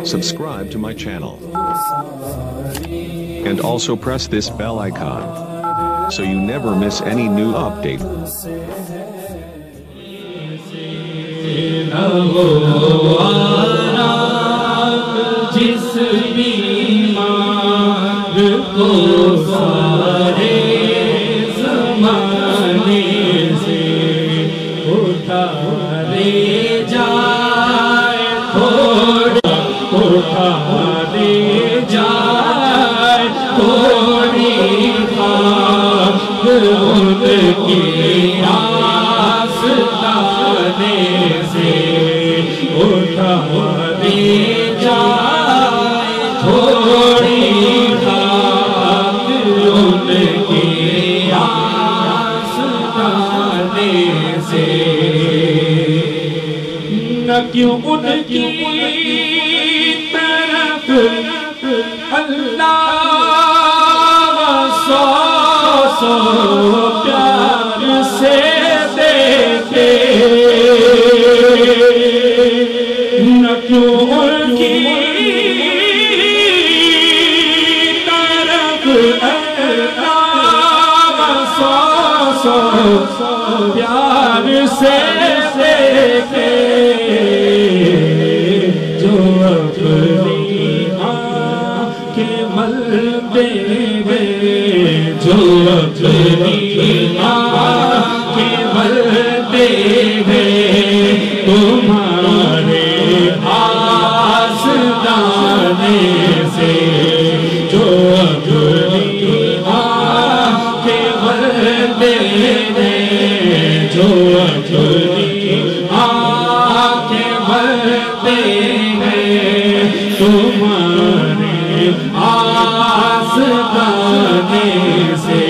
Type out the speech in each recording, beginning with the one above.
Subscribe to my channel and also press this bell icon so you never miss any new update. जिस बीमार को सारे ज़माने से उठा ले जाए, थोड़ा उठा ले जाए, थोड़ी खाक उनकी आस्ताने से उठा ले जाए, थोड़ी खाक उनकी आस्ताने से। न क्यों उनकी तरफ अल्लाह सौ सौ प्यार से देखे, न क्यों उनकी तरफ अल्लाह सौ सौ प्यार से देखे, जो अपनी आँखें मलते हैं, जो अपनी आँखें मलते हैं, तुम्हारे आस्ताने से, जो अपनी आँखें मलते हैं, जो अपनी आँखें मलते हैं, तुम्हारे आस्ताने से।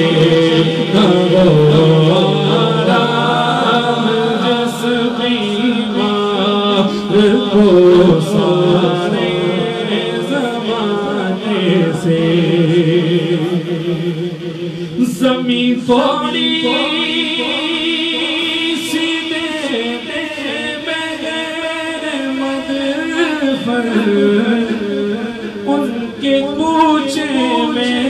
जिस बीमार को सारे ज़माने से, ज़मीं थोड़ी सी दे मेरे मदफर, उनके कूचे में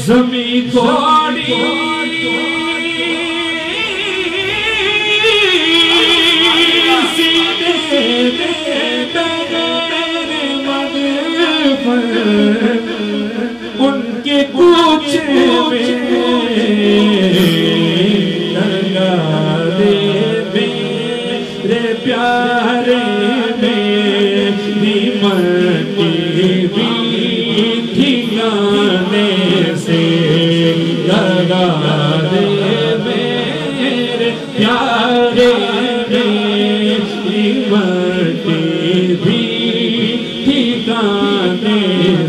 ज़मीं थोड़ी सी दे मेरे मदफर, उनके कूचे में लगा दे मेरे प्यारे मेरी मट्टी भी ठिकाने से, लगा दे मेरे प्यारे मेरी मट्टी भी ठिकाने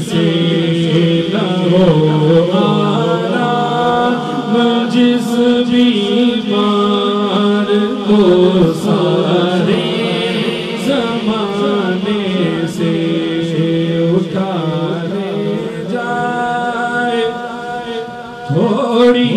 से। जिस बीमार को सारे ज़माने से उठा ले जाए, थोड़ी